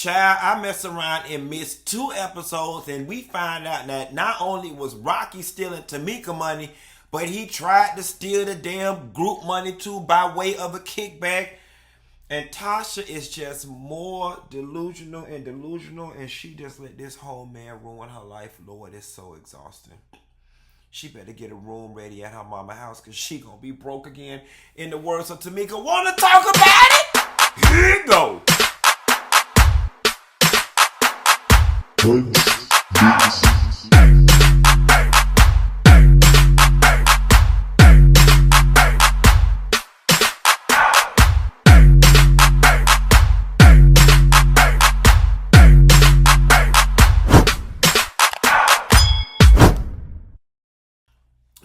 Child, I messed around and missed 2 episodes, and we find out that not only was Rocky stealing Tamika money, but he tried to steal the damn group money too by way of a kickback. And Tasha is just more delusional, and she just let this whole man ruin her life. Lord, it's so exhausting. She better get a room ready at her mama house, because she gonna be broke again. In the words of Tamika, wanna talk about it? Here you go.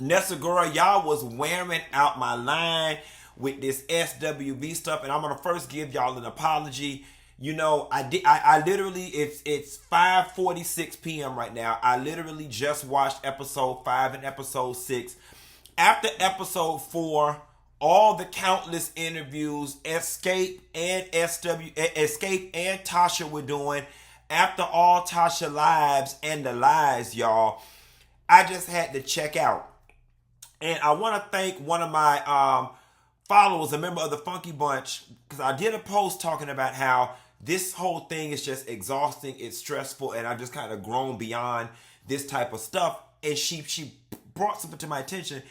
Nessa girl, y'all was wearing out my line with this SWV stuff, and I'm gonna first give y'all an apology. You know, I literally, it's 5:46 p.m. right now. I literally just watched episode 5 and episode 6. After episode 4, all the countless interviews XSCAPE and Tocha were doing, after all Tocha lives and the lies, y'all, I just had to check out. And I want to thank one of my followers, a member of the Funky Bunch, because I did a post talking about how this whole thing is just exhausting, it's stressful, and I've just kind of grown beyond this type of stuff. And she brought something to my attention.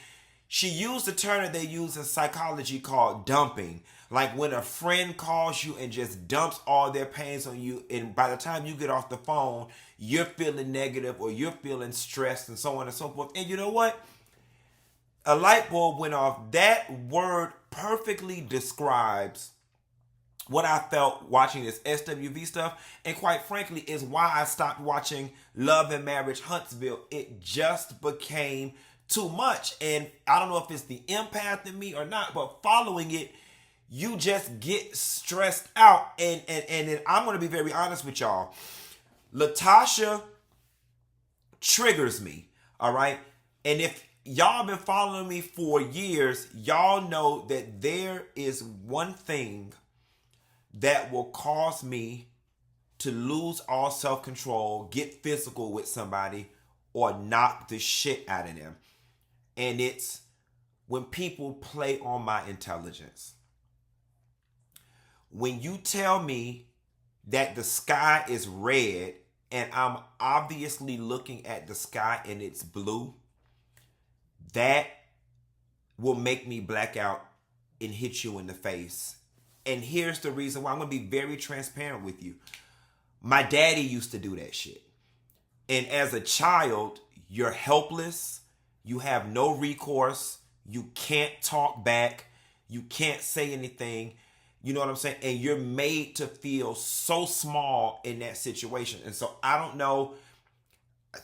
She used a term that they use in psychology called dumping. Like when a friend calls you and just dumps all their pains on you, and by the time you get off the phone, you're feeling negative or you're feeling stressed and so on and so forth. And you know what? A light bulb went off. That word perfectly describes what I felt watching this SWV stuff, and quite frankly is why I stopped watching Love and Marriage Huntsville. It just became too much, and I don't know if it's the empath in me or not, but following it, you just get stressed out. And I'm going to be very honest with y'all. Latasha triggers me, all right? And if y'all been following me for years, y'all know that there is one thing that will cause me to lose all self-control, get physical with somebody, or knock the shit out of them. And it's when people play on my intelligence. When you tell me that the sky is red and I'm obviously looking at the sky and it's blue, that will make me black out and hit you in the face. And here's the reason why. I'm going to be very transparent with you. My daddy used to do that shit. And as a child, you're helpless. You have no recourse. You can't talk back. You can't say anything. You know what I'm saying? And you're made to feel so small in that situation. And so I don't know.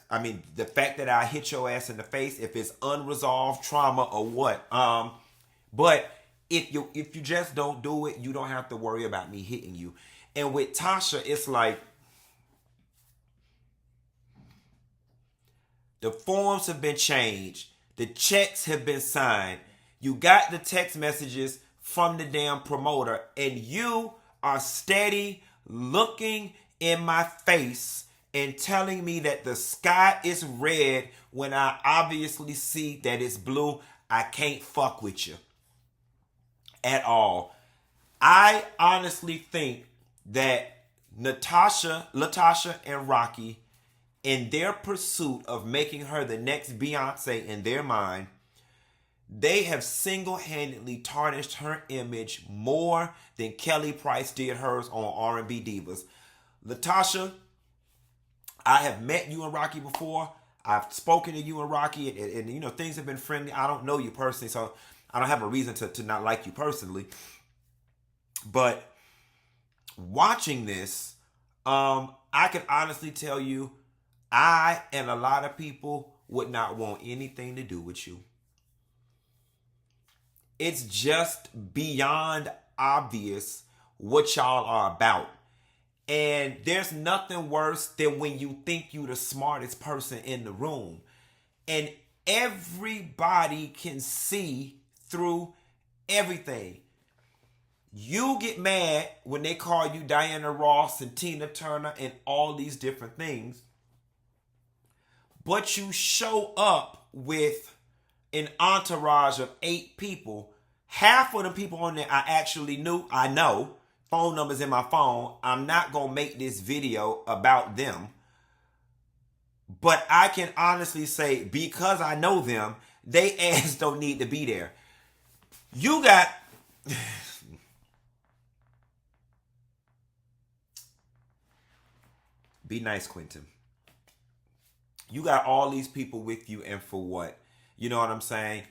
I mean, the fact that I hit your ass in the face, if it's unresolved trauma or what. But if you just don't do it, you don't have to worry about me hitting you. And with Tasha, it's like the forms have been changed. The checks have been signed. You got the text messages from the damn promoter, and you are steady looking in my face and telling me that the sky is red when I obviously see that it's blue. I can't fuck with you at all. I honestly think that Latasha and Rocky, in their pursuit of making her the next Beyonce in their mind, they have single-handedly tarnished her image more than Kelly Price did hers on R&B Divas. Latasha, I have met you and Rocky before. I've spoken to you and Rocky, and you know, things have been friendly. I don't know you personally, so I don't have a reason to not like you personally. But watching this, I can honestly tell you, I and a lot of people would not want anything to do with you. It's just beyond obvious what y'all are about. And there's nothing worse than when you think you're the smartest person in the room. And everybody can see through everything. You get mad when they call you Diana Ross and Tina Turner and all these different things, but you show up with an entourage of 8 people. Half of the people on there I actually knew. I know. Phone numbers in my phone. I'm not going to make this video about them. But I can honestly say, because I know them, they ass don't need to be there. You got... Be nice, Quentin. You got all these people with you, and for what? You know what I'm saying?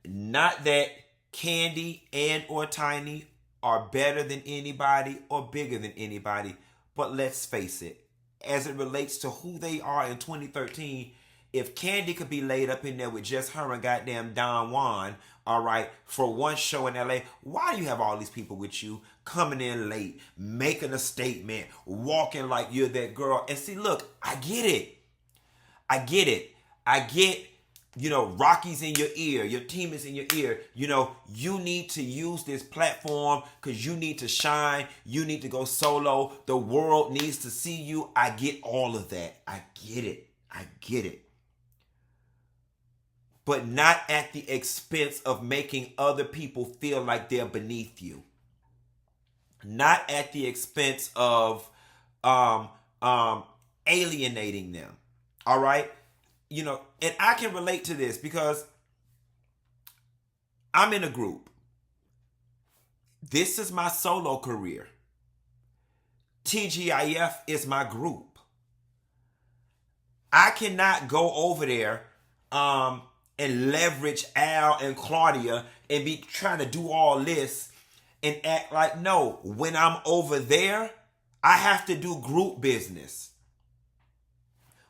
Not that Candy and or Tiny are better than anybody or bigger than anybody, but let's face it, as it relates to who they are in 2013, if Candy could be laid up in there with just her and goddamn Don Juan, all right, for one show in LA, why do you have all these people with you coming in late, making a statement, walking like you're that girl? And see, look, I get it. I get, you know, Rocky's in your ear. Your team is in your ear. You know, you need to use this platform because you need to shine. You need to go solo. The world needs to see you. I get all of that. I get it. But not at the expense of making other people feel like they're beneath you. Not at the expense of alienating them. All right? You know, and I can relate to this because I'm in a group. This is my solo career. TGIF is my group. I cannot go over there and leverage Al and Claudia and be trying to do all this and act like, no, when I'm over there, I have to do group business.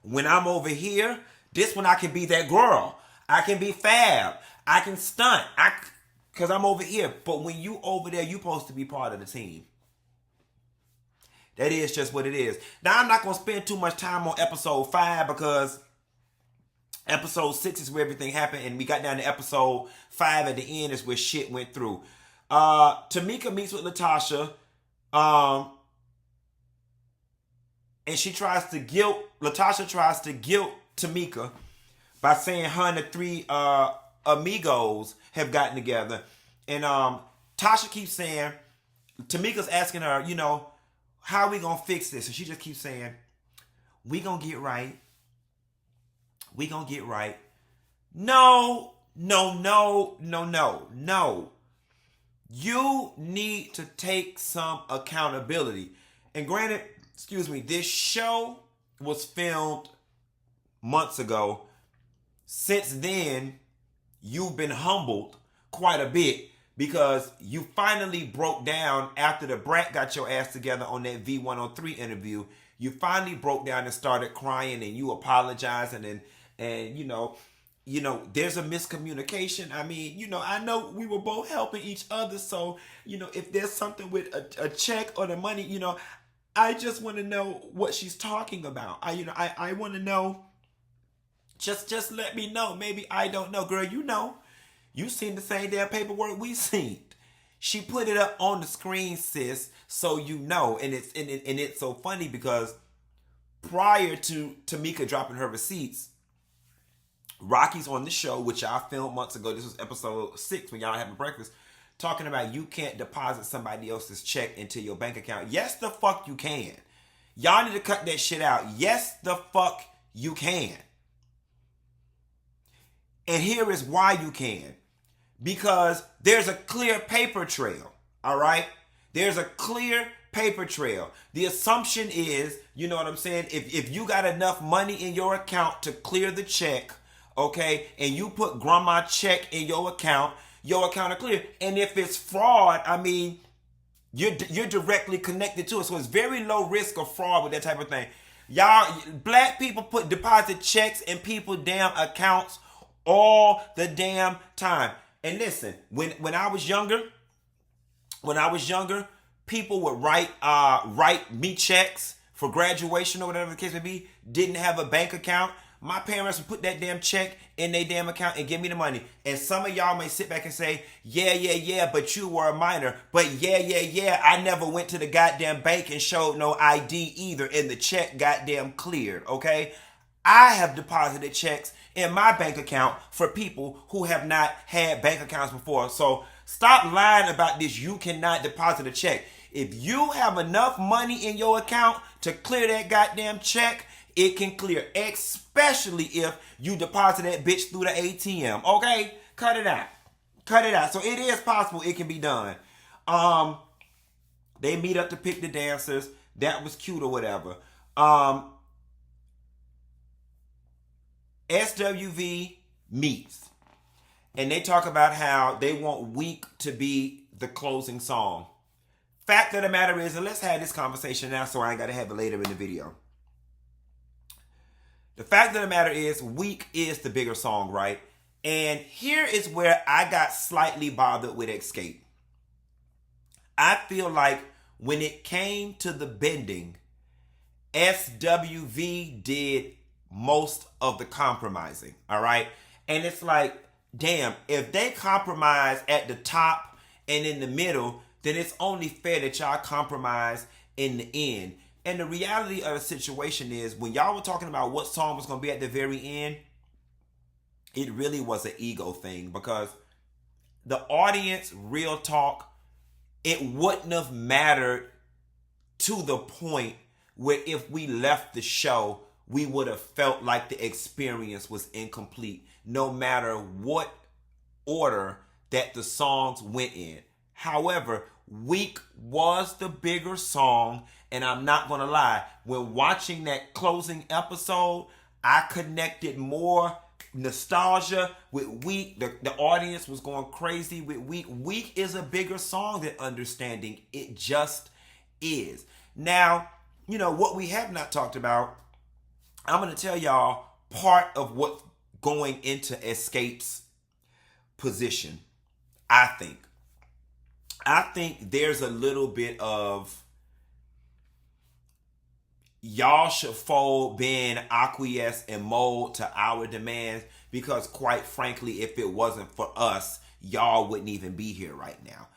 When I'm over here, this one I can be that girl. I can be fab. I can stunt. Because I'm over here. But when you over there, you're supposed to be part of the team. That is just what it is. Now, I'm not going to spend too much time on episode 5 because episode 6 is where everything happened. And we got down to episode 5 at the end is where shit went through. Tamika meets with Latasha. And Latasha tries to guilt Tamika by saying her and the 3 amigos have gotten together. And Tasha keeps saying, Tamika's asking her, you know, how are we going to fix this? And she just keeps saying, we going to get right. We going to get right. No. You need to take some accountability. And granted, this show was filmed months ago. Since then, you've been humbled quite a bit because you finally broke down after the brat got your ass together on that V103 interview. You finally broke down and started crying and you apologizing and you know, there's a miscommunication. I mean, you know, I know we were both helping each other. So, you know, if there's something with a check or the money, you know, I just want to know what she's talking about. I want to know. Just let me know. Maybe I don't know. Girl, you know. You seen the same damn paperwork we seen. She put it up on the screen, sis, so you know. And it's so funny because prior to Tamika dropping her receipts, Rocky's on the show, which I filmed months ago. This was episode 6 when y'all having breakfast. Talking about you can't deposit somebody else's check into your bank account. Yes, the fuck you can. Y'all need to cut that shit out. Yes, the fuck you can. And here is why you can. Because there's a clear paper trail. All right? There's a clear paper trail. The assumption is, you know what I'm saying? If you got enough money in your account to clear the check, okay, and you put grandma check in your account are clear. And if it's fraud, I mean, you're directly connected to it. So it's very low risk of fraud with that type of thing. Y'all, black people put deposit checks in people's damn accounts all the damn time. And listen, when I was younger, people would write me checks for graduation or whatever the case may be. Didn't have a bank account. my parents would put that damn check in their damn account and give me the money. And some of y'all may sit back and say, yeah, but you were a minor. But yeah, I never went to the goddamn bank and showed no ID either, and the check goddamn cleared, okay? I have deposited checks in my bank account for people who have not had bank accounts before. So stop lying about this. You cannot deposit a check. If you have enough money in your account to clear that goddamn check, it can clear, especially if you deposit that bitch through the ATM. Okay? Cut it out. So it is possible it can be done. They meet up to pick the dancers. That was cute or whatever. SWV meets. And they talk about how they want Week to be the closing song. Fact of the matter is, and let's have this conversation now so I ain't got to have it later in the video. The fact of the matter is, Week is the bigger song, right? And here is where I got slightly bothered with Xscape. I feel like when it came to the bending, SWV did most of the compromising, all right? And it's like, damn, if they compromise at the top and in the middle, then it's only fair that y'all compromise in the end. And the reality of the situation is, when y'all were talking about what song was going to be at the very end, it really was an ego thing, because the audience, real talk, it wouldn't have mattered to the point where if we left the show, we would have felt like the experience was incomplete, no matter what order that the songs went in. However, Week was the bigger song, and I'm not going to lie, when watching that closing episode, I connected more nostalgia with Week. The audience was going crazy with Week. Week is a bigger song than Understanding. It just is. Now, you know, what we have not talked about, I'm going to tell y'all part of what's going into Xscape's position, I think. I think there's a little bit of y'all should fold, bend, acquiesce, and mold to our demands, because quite frankly, if it wasn't for us, y'all wouldn't even be here right now.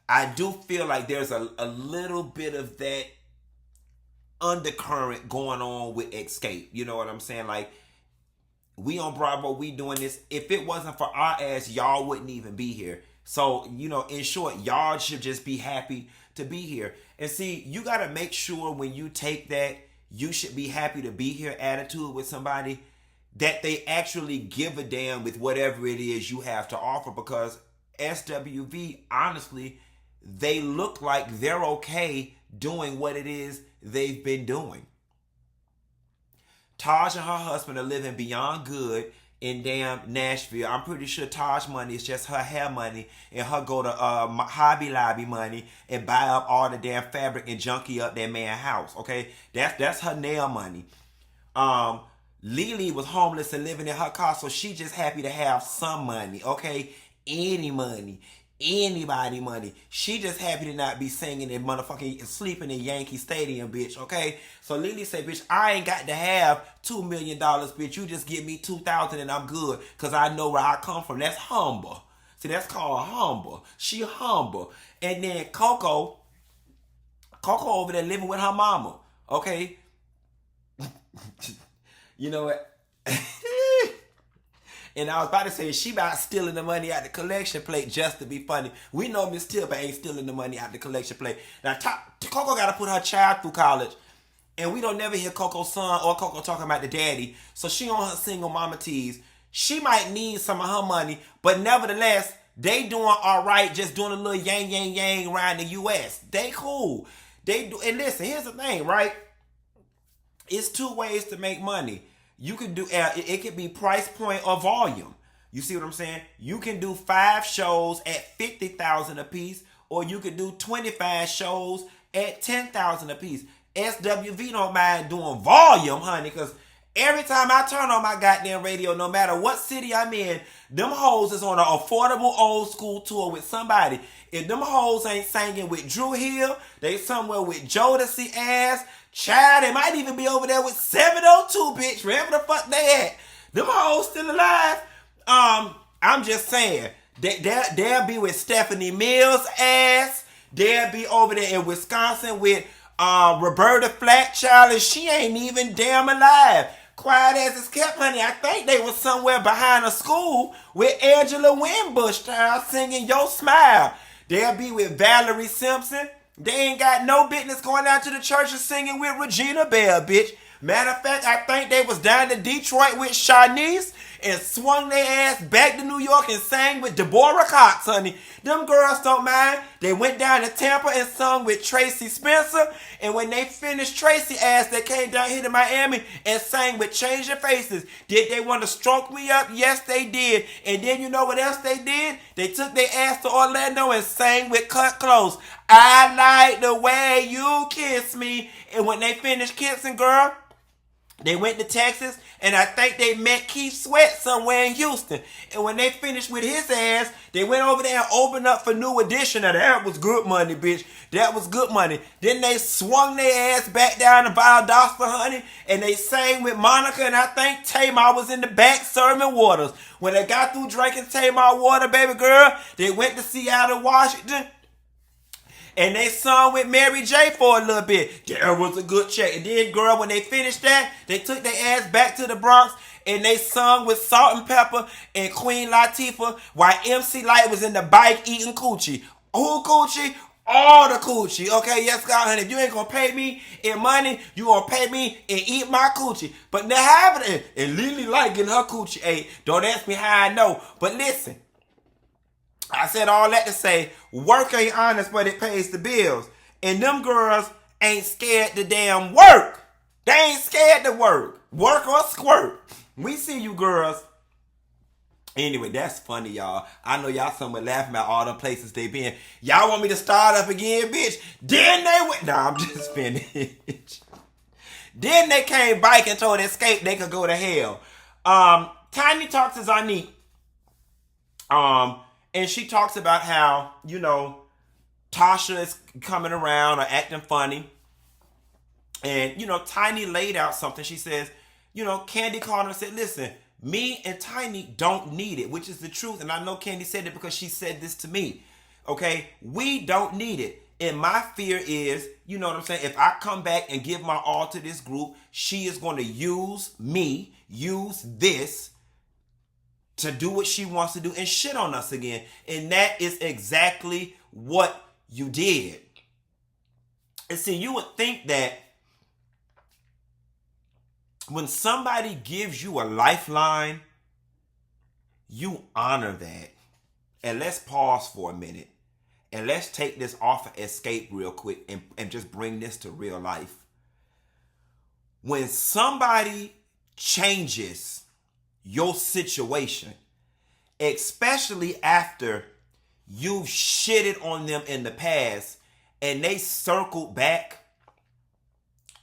I do feel like there's a little bit of that undercurrent going on with Xscape. You know what I'm saying? Like, we on Bravo, we doing this. If it wasn't for our ass, y'all wouldn't even be here. So, you know, in short, y'all should just be happy to be here. And see, you got to make sure when you take that you should be happy to be here attitude with somebody, that they actually give a damn with whatever it is you have to offer. Because SWV, honestly, they look like they're okay doing what it is they've been doing. Taj and her husband are living beyond good in damn Nashville. I'm pretty sure Taj money is just her hair money, and her go to Hobby Lobby money and buy up all the damn fabric and junkie up that man's house. Okay, that's her nail money. Lily was homeless and living in her car, so she just happy to have some money. Okay, any money, anybody money. She just happy to not be singing and motherfucking sleeping in Yankee Stadium, bitch. Okay, so Lily say, bitch, I ain't got to have $2 million, bitch. You just give me $2,000 and I'm good, because I know where I come from. That's humble. See, that's called humble. She humble. And then Coco over there living with her mama. Okay, you know what? And I was about to say, she about stealing the money out the collection plate just to be funny. We know Miss Tilba ain't stealing the money out the collection plate. Now, Coco got to put her child through college. And we don't never hear Coco's son or Coco talking about the daddy. So she on her single mama tease. She might need some of her money. But nevertheless, they doing all right, just doing a little yang around the U.S. They cool. They do. And listen, here's the thing, right? It's two ways to make money. You can do, it could be price point or volume. You see what I'm saying? You can do 5 shows at $50,000 a piece, or you could do 25 shows at $10,000 a piece. SWV don't mind doing volume, honey, because every time I turn on my goddamn radio, no matter what city I'm in, them hoes is on an affordable old school tour with somebody. If them hoes ain't singing with Drew Hill, they somewhere with Jodeci ass, Child, they might even be over there with 702, bitch. Wherever the fuck they at. Them hoes still alive. I'm just saying. They'll be with Stephanie Mills' ass. They'll be over there in Wisconsin with Roberta Flack, child, and she ain't even damn alive. Quiet as it's kept, honey. I think they was somewhere behind a school with Angela Winbush, child, singing Your Smile. They'll be with Valerie Simpson. They ain't got no business going out to the church and singing with Regina Bell, bitch. Matter of fact, I think they was down to Detroit with Shanice and swung their ass back to New York and sang with Deborah Cox, honey. Them girls don't mind. They went down to Tampa and sung with Tracy Spencer. And when they finished Tracy ass, they came down here to Miami and sang with Change Your Faces. Did they want to stroke me up? Yes, they did. And then you know what else they did? They took their ass to Orlando and sang with Cut Close. I like the way you kiss me. And when they finished kissing, girl, they went to Texas, and I think they met Keith Sweat somewhere in Houston. And when they finished with his ass, they went over there and opened up for New Edition. Now, that was good money, bitch. That was good money. Then they swung their ass back down to Valdosta, honey, and they sang with Monica, and I think Tamar was in the back serving waters. When they got through drinking Tamar water, baby girl, they went to Seattle, Washington, and they sung with Mary J for a little bit. That was a good check. And then, girl, when they finished that, they took their ass back to the Bronx and they sung with Salt and Pepper and Queen Latifah while MC Light was in the bike eating coochie. Who coochie? All the coochie. Okay, yes, God, honey. If you ain't gonna pay me in money, you gonna pay me and eat my coochie. But now have it. And Lily Light getting her coochie ate. Don't ask me how I know. But listen. I said all that to say, work ain't honest, but it pays the bills. And them girls ain't scared to damn work. They ain't scared to work. Work or squirt. We see you girls. Anyway, that's funny, y'all. I know y'all somewhere laughing about all the places they been. Y'all want me to start up again, bitch? Then they went. Nah, I'm just finished. Then they came back and told Xscape they could go to hell. Tiny talks to Zanique. And she talks about how, you know, Tocha is coming around or acting funny. And, you know, Tiny laid out something. She says, you know, Candy called her and said, listen, me and Tiny don't need it, which is the truth. And I know Candy said it because she said this to me. Okay, we don't need it. And my fear is, you know what I'm saying? If I come back and give my all to this group, she is going to use me, use this, to do what she wants to do and shit on us again. And that is exactly what you did. And see, you would think that when somebody gives you a lifeline, you honor that. And let's pause for a minute. And let's take this off of Xscape real quick and just bring this to real life. When somebody changes your situation, especially after you've shitted on them in the past and they circled back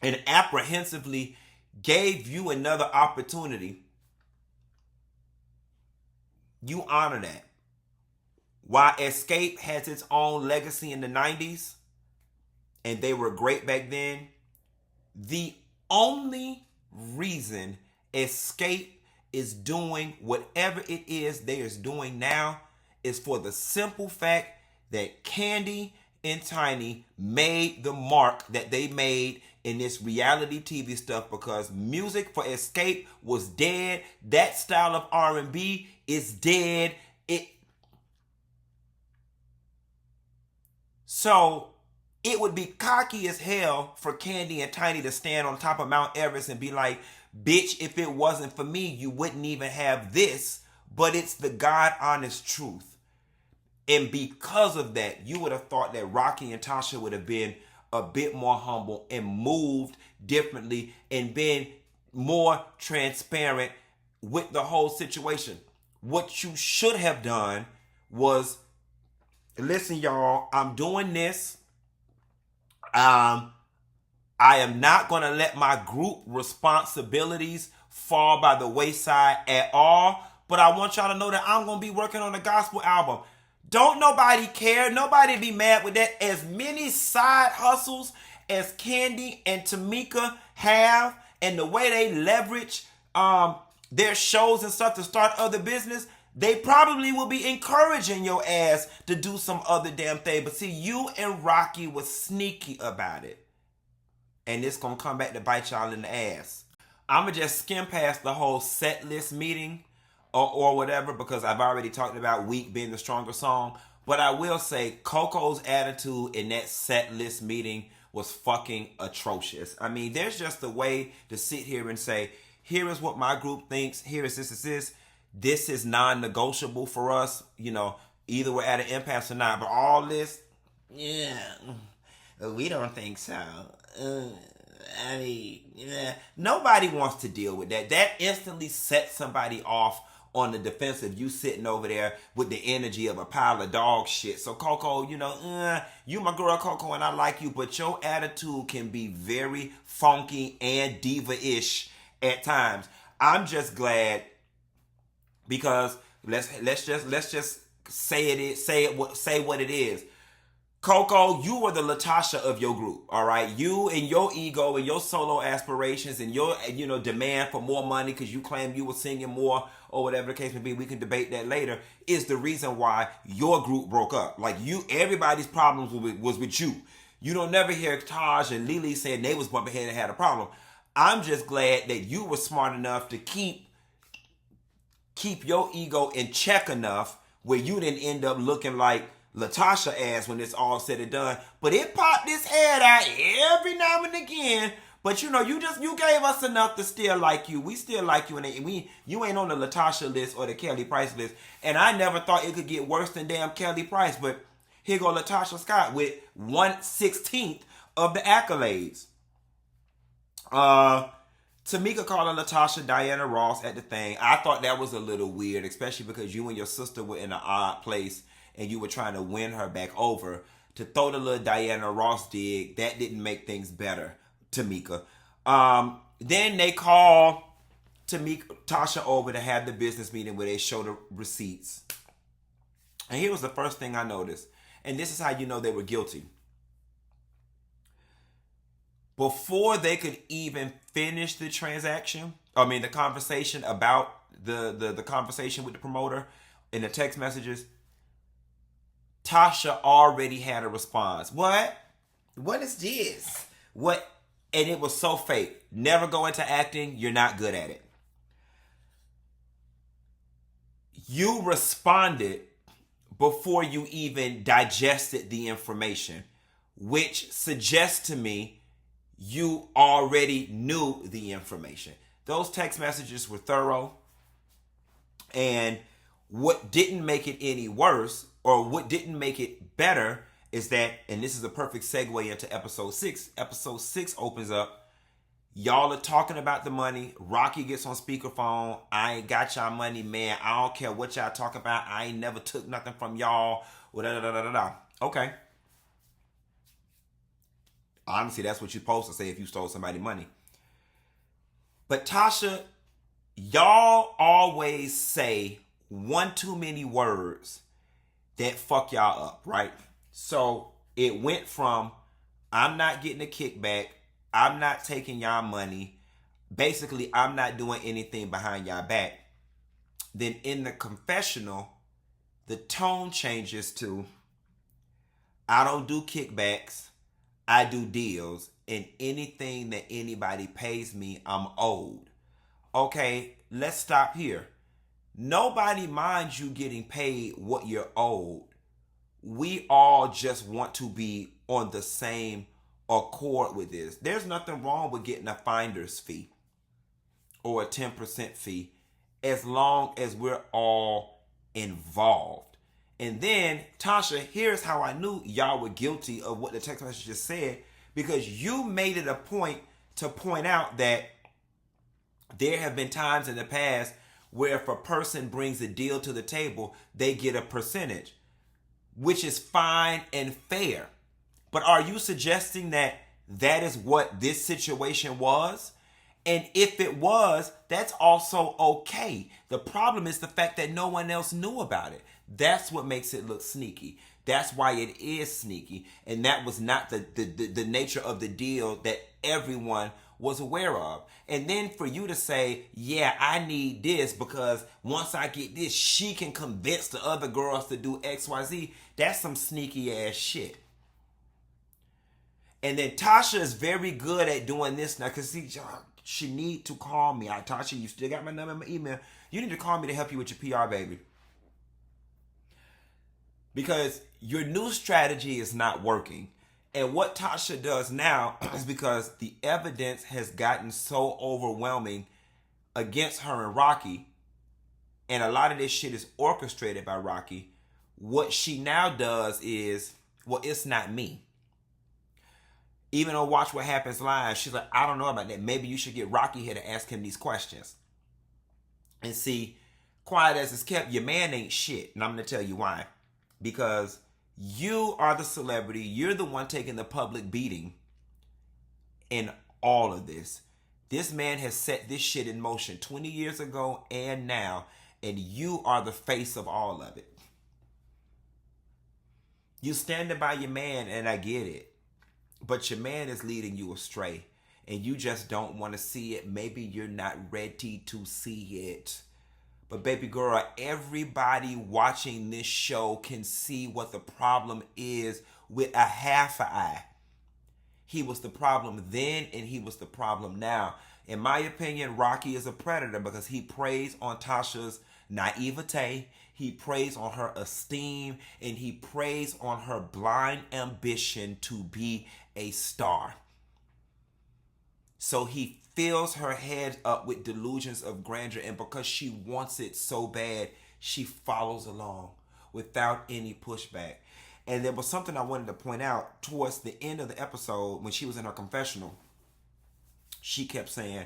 and apprehensively gave you another opportunity, you honor that. While Xscape has its own legacy in the 90s and they were great back then, the only reason Xscape is doing whatever it is they is doing now is for the simple fact that Candy and Tiny made the mark that they made in this reality TV stuff, because music for Xscape was dead. That style of R&B is dead. So it would be cocky as hell for Candy and Tiny to stand on top of Mount Everest and be like, bitch, if it wasn't for me, you wouldn't even have this. But it's the God honest truth. And because of that, you would have thought that Rocky and Tocha would have been a bit more humble and moved differently and been more transparent with the whole situation. What you should have done was, listen, y'all, I'm doing this. I am not going to let my group responsibilities fall by the wayside at all. But I want y'all to know that I'm going to be working on a gospel album. Don't nobody care. Nobody be mad with that. As many side hustles as Candy and Tamika have, and the way they leverage their shows and stuff to start other business, they probably will be encouraging your ass to do some other damn thing. But see, you and Rocky was sneaky about it. And it's going to come back to bite y'all in the ass. I'm going to just skim past the whole set list meeting or whatever, because I've already talked about Weak being the stronger song. But I will say Coco's attitude in that set list meeting was fucking atrocious. I mean, there's just a way to sit here and say, here is what my group thinks. Here is this. This is non-negotiable for us. You know, either we're at an impasse or not. But all this, yeah, we don't think so. I mean, yeah. Nobody wants to deal with that. That instantly sets somebody off on the defensive. You sitting over there with the energy of a pile of dog shit. So Coco, you know, you my girl Coco and I like you, but your attitude can be very funky and diva-ish at times. I'm just glad because let's just say what it is. Coco, you were the Latasha of your group, all right? You and your ego and your solo aspirations and your, demand for more money because you claim you were singing more or whatever the case may be, we can debate that later, is the reason why your group broke up. Like everybody's problems was with you. You don't never hear Taj and Lily saying they was bumping head and had a problem. I'm just glad that you were smart enough to keep your ego in check enough where you didn't end up looking like Latasha ass when it's all said and done. But it popped its head out every now and again. But you gave us enough to still like you. We still like you, and you ain't on the Latasha list or the Kelly Price list. And I never thought it could get worse than damn Kelly Price. But here go Latasha Scott with 1/16 of the accolades. Tamika calling Latasha Diana Ross at the thing. I thought that was a little weird, especially because you and your sister were in an odd place and you were trying to win her back over. To throw the little Diana Ross dig, that didn't make things better, Tamika. Then they call Tasha over to have the business meeting where they show the receipts. And here was the first thing I noticed. And this is how you know they were guilty. Before they could even finish the the conversation about the conversation with the promoter in the text messages, Tasha already had a response. What? What is this? What? And it was so fake. Never go into acting. You're not good at it. You responded before you even digested the information, which suggests to me you already knew the information. Those text messages were thorough. And what didn't make it any worse, or what didn't make it better, is that, and this is a perfect segue into episode 6. Episode 6 opens up. Y'all are talking about the money. Rocky gets on speakerphone. I ain't got y'all money, man. I don't care what y'all talk about. I ain't never took nothing from y'all. Okay. Honestly, that's what you're supposed to say if you stole somebody's money. But Tasha, y'all always say one too many words that fuck y'all up, right? So it went from, I'm not getting a kickback, I'm not taking y'all money, basically I'm not doing anything behind y'all back. Then in the confessional, the tone changes to, I don't do kickbacks, I do deals, and anything that anybody pays me, I'm owed. Okay, let's stop here. Nobody minds you getting paid what you're owed. We all just want to be on the same accord with this. There's nothing wrong with getting a finder's fee or a 10% fee as long as we're all involved. And then, Tasha, here's how I knew y'all were guilty of what the text message just said, because you made it a point to point out that there have been times in the past where if a person brings a deal to the table, they get a percentage, which is fine and fair. But are you suggesting that that is what this situation was? And if it was, that's also okay. The problem is the fact that no one else knew about it. That's what makes it look sneaky. That's why it is sneaky. And that was not the nature of the deal that everyone was aware of. And then for you to say, yeah, I need this because once I get this, she can convince the other girls to do XYZ. That's some sneaky ass shit. And then Tocha is very good at doing this now, because she need to call me. Tocha, you still got my number and my email. You need to call me to help you with your PR, baby. Because your new strategy is not working. And what Tocha does now is because the evidence has gotten so overwhelming against her and Rocky, and a lot of this shit is orchestrated by Rocky, what she now does is, well, it's not me. Even on Watch What Happens Live, she's like, I don't know about that. Maybe you should get Rocky here to ask him these questions. And see, quiet as it's kept, your man ain't shit. And I'm going to tell you why. Because you are the celebrity. You're the one taking the public beating in all of this. This man has set this shit in motion 20 years ago and now. And you are the face of all of it. You standing by your man, and I get it. But your man is leading you astray. And you just don't want to see it. Maybe you're not ready to see it. But baby girl, everybody watching this show can see what the problem is with a half an eye. He was the problem then, and he was the problem now. In my opinion, Rocky is a predator because he preys on Tasha's naivete. He preys on her esteem, and he preys on her blind ambition to be a star. So he fills her head up with delusions of grandeur, and because she wants it so bad, she follows along without any pushback. And there was something I wanted to point out towards the end of the episode when she was in her confessional. She kept saying,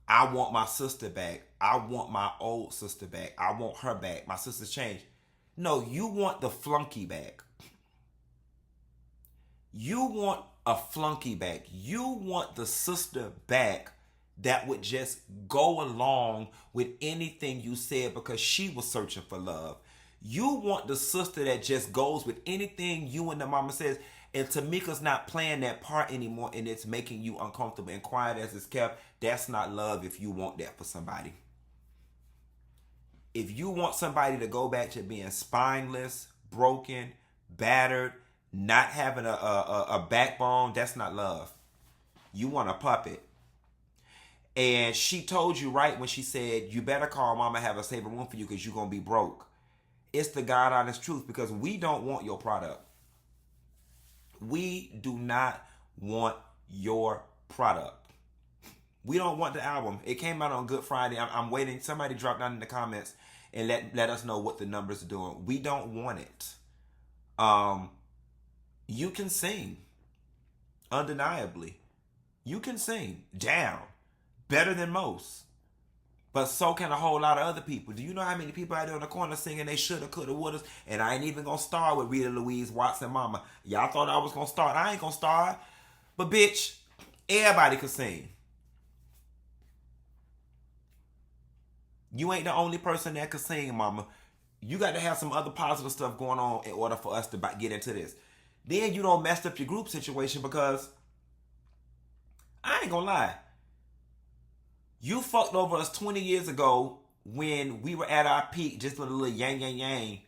I want my sister back. I want my old sister back. I want her back. My sister's changed. No, you want the flunky back. You want a flunky back. You want the sister back that would just go along with anything you said because she was searching for love. You want the sister that just goes with anything you and the mama says. And Tamika's not playing that part anymore, and it's making you uncomfortable and quiet as it's kept. That's not love if you want that for somebody. If you want somebody to go back to being spineless, broken, battered, not having a backbone, that's not love. You want a puppet. And she told you right when she said, you better call mama, have her save a room for you because you're going to be broke. It's the God honest truth, because we don't want your product. We do not want your product. We don't want the album. It came out on Good Friday. I'm waiting. Somebody drop down in the comments and let us know what the numbers are doing. We don't want it. You can sing. Undeniably. You can sing. Down. Better than most. But so can a whole lot of other people. Do you know how many people out there on the corner singing they shoulda, coulda, woulda? And I ain't even gonna start with Rita Louise, Watson, Mama. Y'all thought I was gonna start. I ain't gonna start. But bitch, everybody could sing. You ain't the only person that could sing, Mama. You got to have some other positive stuff going on in order for us to get into this. Then you don't mess up your group situation, because I ain't gonna lie. You fucked over us 20 years ago when we were at our peak, just with a little yang.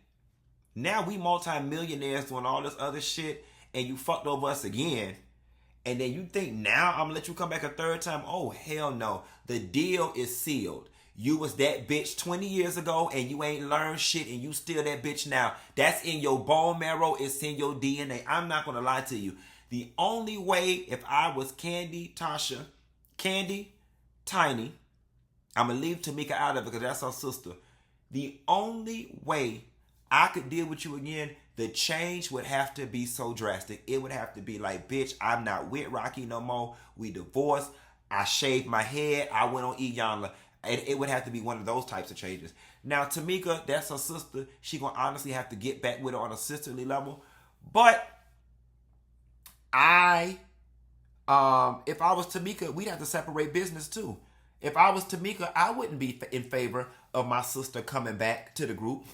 Now we multi-millionaires doing all this other shit, and you fucked over us again. And then you think now I'm gonna let you come back a third time? Oh, hell no. The deal is sealed. You was that bitch 20 years ago, and you ain't learned shit, and you still that bitch now. That's in your bone marrow. It's in your DNA. I'm not gonna lie to you. The only way, if I was Candy, Tocha, Candy, Tiny, I'm going to leave Tamika out of it because that's her sister. The only way I could deal with you again, the change would have to be so drastic. It would have to be like, bitch, I'm not with Rocky no more. We divorced. I shaved my head. I went on Iyanla. It would have to be one of those types of changes. Now, Tamika, that's her sister. She going to honestly have to get back with her on a sisterly level. But if I was Tamika, we'd have to separate business too. If I was Tamika, I wouldn't be in favor of my sister coming back to the group.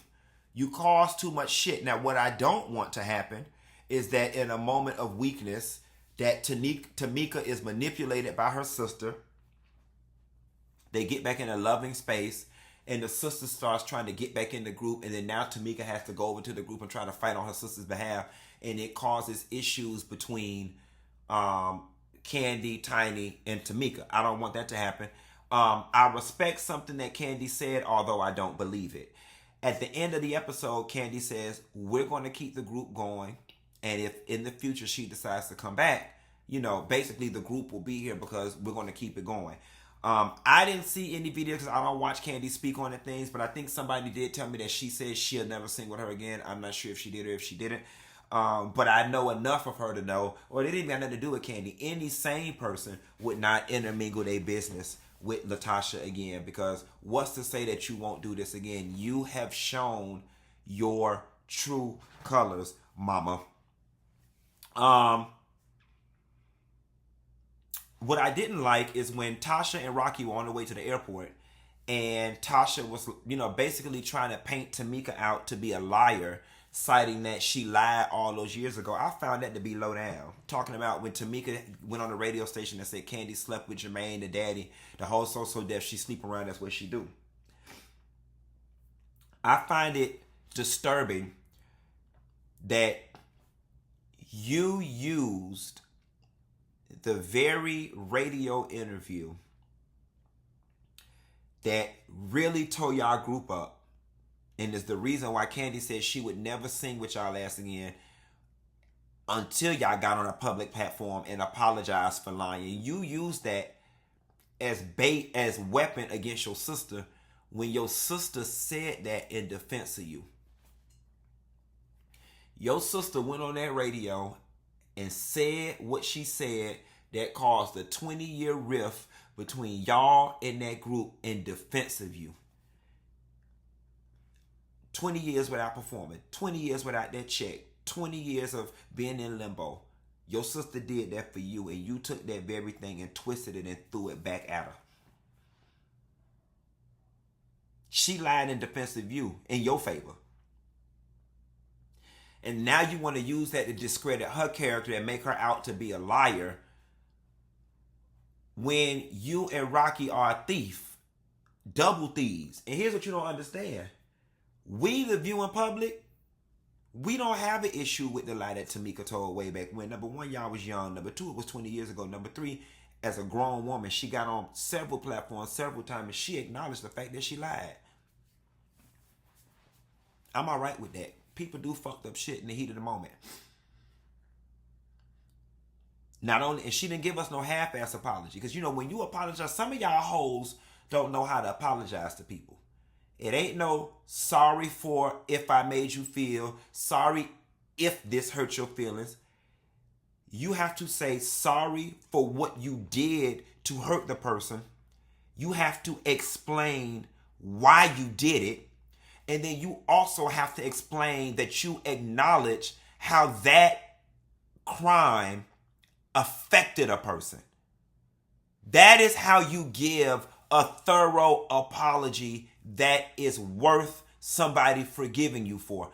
You cause too much shit. Now, what I don't want to happen is that in a moment of weakness, that Tamika is manipulated by her sister. They get back in a loving space, and the sister starts trying to get back in the group, and then now Tamika has to go over to the group and try to fight on her sister's behalf, and it causes issues between Candy, Tiny, and Tamika. I don't want that to happen. I respect something that Candy said, although I don't believe it. At the end of the episode, Candy says, we're going to keep the group going, and if in the future she decides to come back, you know, basically the group will be here because we're going to keep it going. I didn't see any videos because I don't watch Candy speak on the things, but I think somebody did tell me that she said she'll never sing with her again. I'm not sure if she did or if she didn't. But I know enough of her to know, or it didn't even have nothing to do with Candy. Any sane person would not intermingle their business with Latasha again, because what's to say that you won't do this again? You have shown your true colors, mama. What I didn't like is when Tasha and Rocky were on the way to the airport, and Tasha was, you know, basically trying to paint Tamika out to be a liar, citing that she lied all those years ago. I found that to be low down. Talking about when Tamika went on the radio station and said Candy slept with Jermaine, the daddy, the whole so deaf, she sleep around, that's what she do. I find it disturbing that you used the very radio interview that really tore y'all group up, and is the reason why Candy said she would never sing with y'all ass again until y'all got on a public platform and apologized for lying. You used that as bait, as weapon against your sister, when your sister said that in defense of you. Your sister went on that radio and said what she said that caused a 20-year rift between y'all and that group in defense of you. 20 years without performing, 20 years without that check, 20 years of being in limbo. Your sister did that for you, and you took that very thing and twisted it and threw it back at her. She lied in defense of you, in your favor. And now you want to use that to discredit her character and make her out to be a liar, when you and Rocky are a thief, double thieves. And here's what you don't understand. We, the viewing public, we don't have an issue with the lie that Tamika told way back when. Number one, y'all was young. Number two, it was 20 years ago. Number three, as a grown woman, she got on several platforms several times and she acknowledged the fact that she lied. I'm all right with that. People do fucked up shit in the heat of the moment. Not only, and she didn't give us no half-ass apology. Because, you know, when you apologize, some of y'all hoes don't know how to apologize to people. It ain't no sorry for if I made you feel, sorry if this hurt your feelings. You have to say sorry for what you did to hurt the person. You have to explain why you did it. And then you also have to explain that you acknowledge how that crime affected a person. That is how you give a thorough apology that is worth somebody forgiving you for.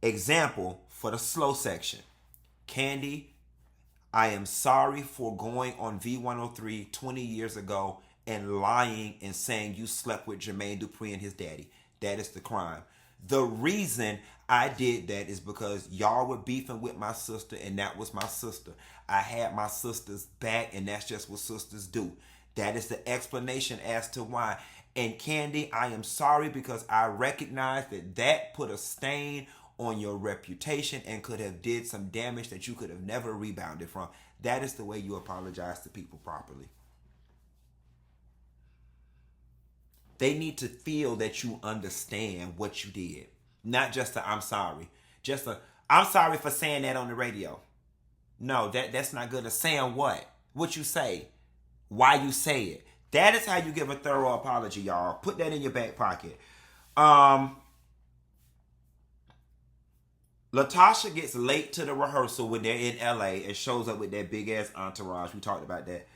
Example, for the slow section. Candy, I am sorry for going on V103 20 years ago and lying and saying you slept with Jermaine Dupri and his daddy. That is the crime. The reason I did that is because y'all were beefing with my sister, and that was my sister. I had my sister's back, and that's just what sisters do. That is the explanation as to why. And Candy, I am sorry because I recognize that that put a stain on your reputation and could have did some damage that you could have never rebounded from. That is the way you apologize to people properly. They need to feel that you understand what you did. Not just a I'm sorry. Just a I'm sorry for saying that on the radio. No, that's not good. Saying what? What you say? Why you say it? That is how you give a thorough apology, y'all. Put that in your back pocket. Latasha gets late to the rehearsal when they're in LA and shows up with that big ass entourage. We talked about that.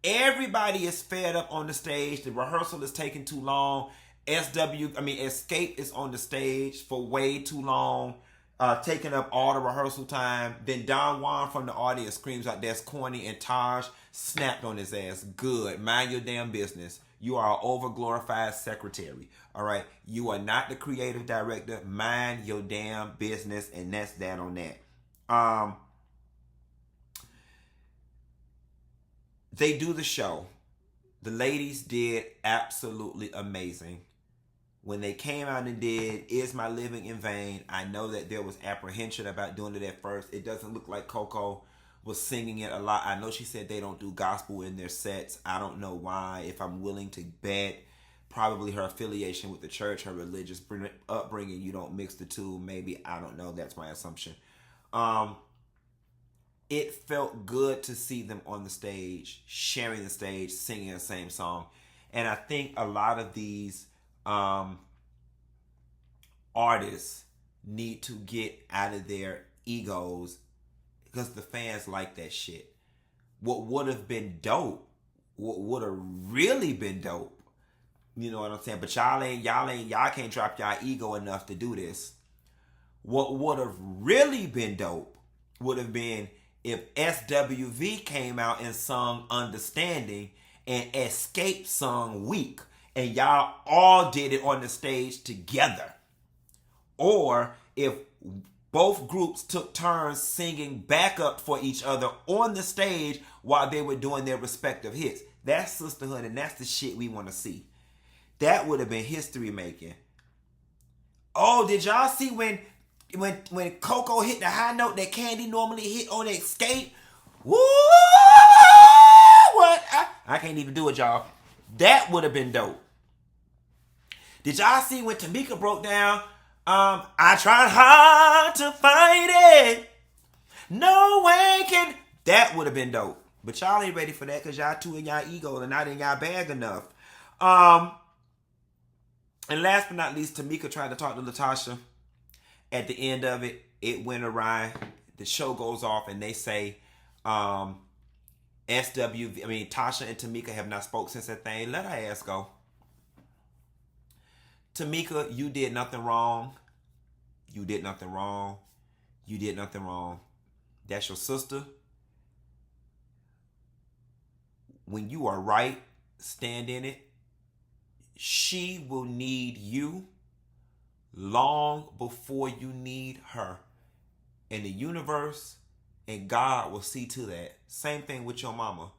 Everybody is fed up on the stage. The rehearsal is taking too long. Xscape is on the stage for way too long, taking up all the rehearsal time. Then Don Juan from the audience screams out, "That's corny," and Taj snapped on his ass. Good. Mind your damn business. You are an overglorified secretary. All right. You are not the creative director. Mind your damn business, and that's that on that. They do the show. The ladies did absolutely amazing. When they came out and did "Is My Living in Vain," I know that there was apprehension about doing it at first. It doesn't look like Coco was singing it a lot. I know she said they don't do gospel in their sets. I don't know why. If I'm willing to bet, probably her affiliation with the church, her religious upbringing, you don't mix the two. Maybe, I don't know. That's my assumption. It felt good to see them on the stage, sharing the stage, singing the same song. And I think a lot of these artists need to get out of their egos, because the fans like that shit. What would have been dope, what would have really been dope, you know what I'm saying? But y'all can't drop y'all ego enough to do this. What would have really been dope would have been if SWV came out and sung "Understanding" and Xscape sung "Weak," and y'all all did it on the stage together. Or if both groups took turns singing backup for each other on the stage while they were doing their respective hits. That's sisterhood, and that's the shit we want to see. That would have been history making. Oh, did y'all see when Coco hit the high note that Candy normally hit on Xscape? Woo! What? I can't even do it, y'all. That would have been dope. Did y'all see when Tamika broke down, "I tried hard to fight it, no way can..." That would have been dope. But y'all ain't ready for that because y'all too in y'all ego and not in y'all bag enough. And last but not least, Tamika tried to talk to Latasha. At the end of it, it went awry. The show goes off and they say, Tasha and Tamika have not spoke since that thing. Let her ass go. Tamika, you did nothing wrong. You did nothing wrong. You did nothing wrong. That's your sister. When you are right, stand in it. She will need you long before you need her. And the universe and God will see to that. Same thing with your mama.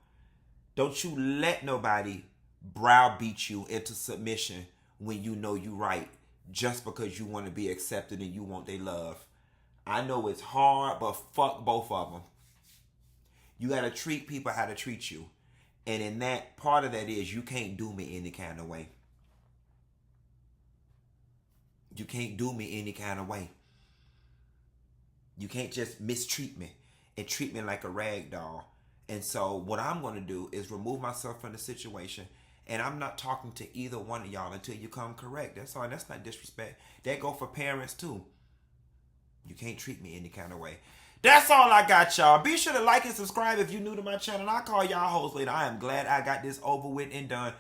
Don't you let nobody browbeat you into submission when you know you right, just because you want to be accepted and you want their love. I know it's hard, but fuck both of them. You got to treat people how to treat you. And in that, part of that is you can't do me any kind of way. You can't do me any kind of way. You can't just mistreat me and treat me like a rag doll. And so what I'm going to do is remove myself from the situation. And I'm not talking to either one of y'all until you come correct. That's all. That's not disrespect. That go for parents too. You can't treat me any kind of way. That's all I got, y'all. Be sure to like and subscribe if you're new to my channel. I'll call y'all hoes later. I am glad I got this over with and done.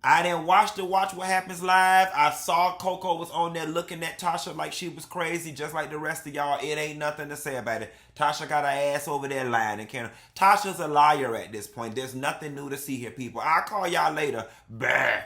I didn't watch What Happens live. I saw Coco was on there looking at Tasha like she was crazy, just like the rest of y'all. It ain't nothing to say about it. Tasha got her ass over there lying and can't. Tasha's a liar at this point. There's nothing new to see here, people. I'll call y'all later. Bah.